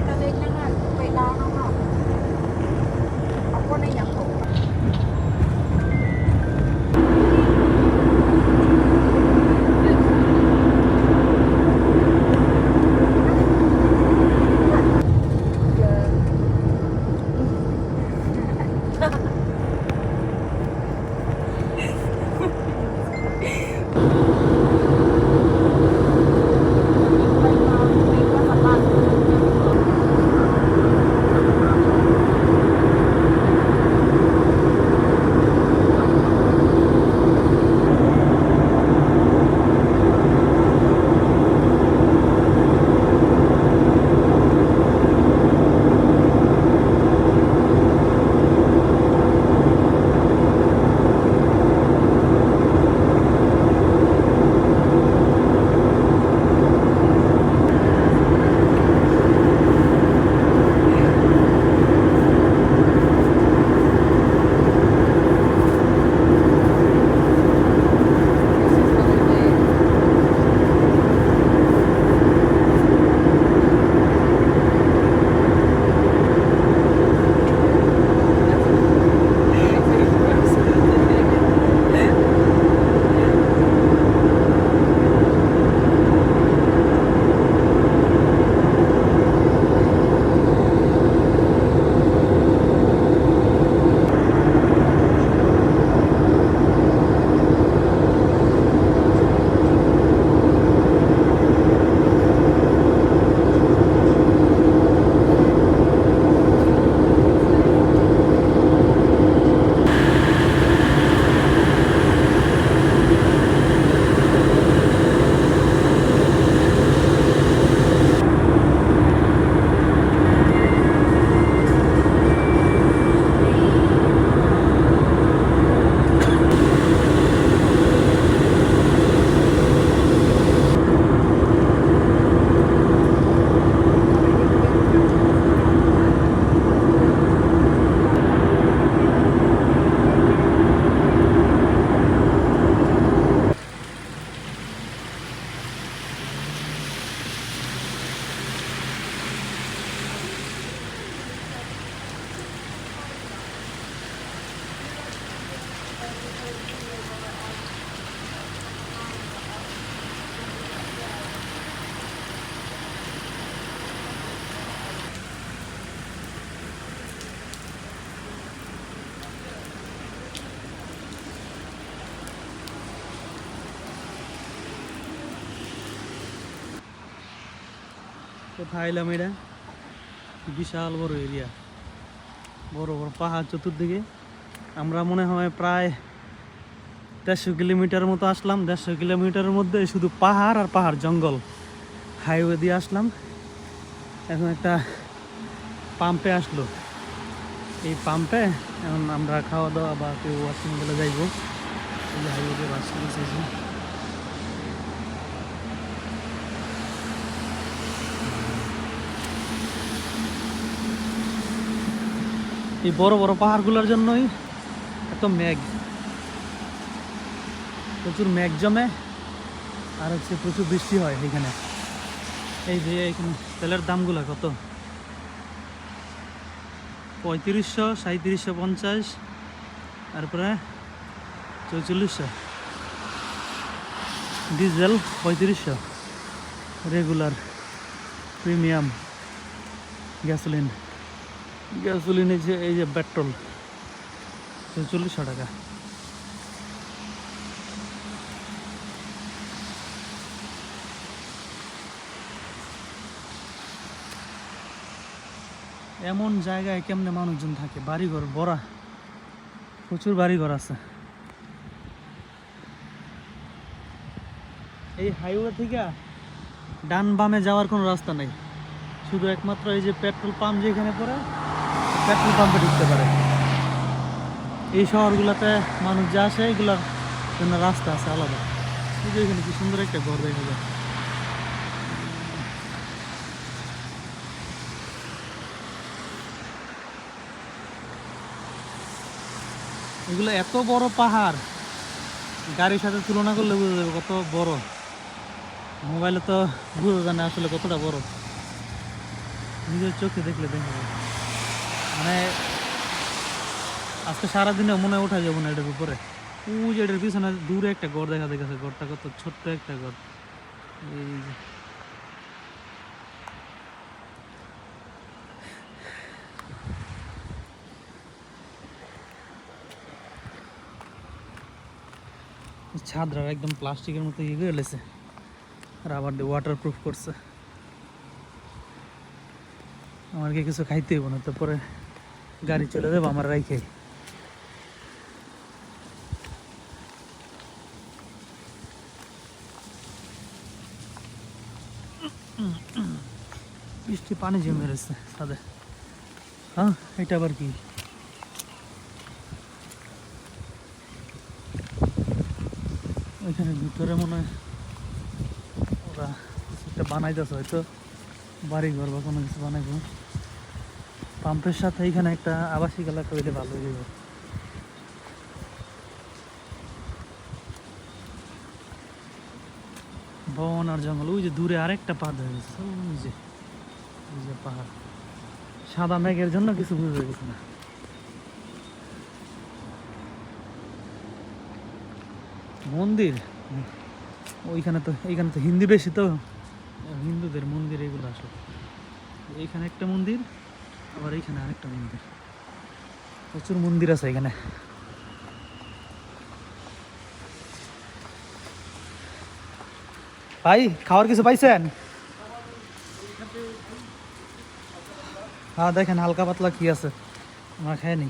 ta lên nó là vậy đó không không không có này nhập cục কোথায় এলাম এটা বিশাল বড় এরিয়া বড় বড় পাহাড় চতুর্দিকে আমরা মনে হয় প্রায় 150 কিলোমিটার মতো আসলাম 150 কিলোমিটারের মধ্যে শুধু পাহাড় আর পাহাড় জঙ্গল হাইওয়ে দিয়ে আসলাম এখন একটা পাম্পে আসলো এই পাম্পে এখন আমরা খাওয়া দাওয়া বা কেউ ওয়াশিং গেলে যাইব এই হাইওয়ে দিয়ে বাস এসেছি এই বড় বড় পাহাড়গুলোর জন্যই এত মেঘ প্রচুর মেঘ জমে আর হচ্ছে প্রচুর বৃষ্টি হয় এখানে এই যে এখানে তেলের দামগুলো কত 3500 3750 তারপরে 4400 ডিজেল 3500 রেগুলার প্রিমিয়াম গ্যাসোলিন এই যে পেট্রোল 4400 টাকা এমন জায়গায় কেমনে মানুষজন থাকে বাড়িঘর ভরা প্রচুর বাড়িঘর আছে এই হাইওয়ে থেকে ডান বামে যাওয়ার কোনো রাস্তা নেই শুধু একমাত্র এই যে পেট্রোল পাম্প যেখানে পড়ে পেট্রোল পাম্পে ঢুকতে পারে এই শহরগুলোতে মানুষ যা আসে এগুলোর জন্য রাস্তা আছে আলাদা এই যে এখানে কি সুন্দর একটা ঘর দেখা যায় এগুলো এত বড় পাহাড় গাড়ির সাথে তুলনা করলে বোঝা যাবে কত বড় মোবাইলে তো বোঝা যায় না আসলে কতটা বড় নিজের চোখে দেখলে দেখা যাবে। মানে আজকে সারাদিনে মনে হয় ওঠা যাবো না এটার উপরে। ওই যে এটার পিছনে দূরে একটা ঘর দেখা দেখেছে, ঘরটা কত ছোট্ট একটা ঘর। এই যে ছাদরা একদম প্লাস্টিকের মতো ইয়ে করে লেছে, রাবার দিয়ে ওয়াটার প্রুফ করছে। আমার কি কিছু খাইতে হইব না, তারপরে গাড়ি চলে যাবো আমার রাইখে। বৃষ্টি পানি জমে রয়েছে ছাদে। হ্যাঁ, এটা আবার কি? ওইখানে ভিতরে মনে হয় ওরা কিছু একটা বানাইতেছে, হয়তো বাড়ি ঘর বা কোনো কিছু বানাইবো। পাম্পের সাথে এইখানে একটা আবাসিক এলাকা হইলে ভালো হয়ে যাবে। বন আর জঙ্গল, ওই যে দূরে আরেকটা পাহাড় হয়ে গেছে, ওই যে পাহাড়। সাদা মেঘের জন্য কিছু বুঝে গেছে না। মন্দির এইখানে তো হিন্দি বেশি, তো হিন্দুদের মন্দির এগুলো আসলে। এইখানে একটা মন্দির, আবার এইখানে আরেকটা মন্দির, প্রচুর মন্দির আছে এখানে। ভাই খাওয়ার কিছু পাইছেন? হ্যাঁ দেখেন হালকা পাতলা কি আছে, আমরা খাই নি।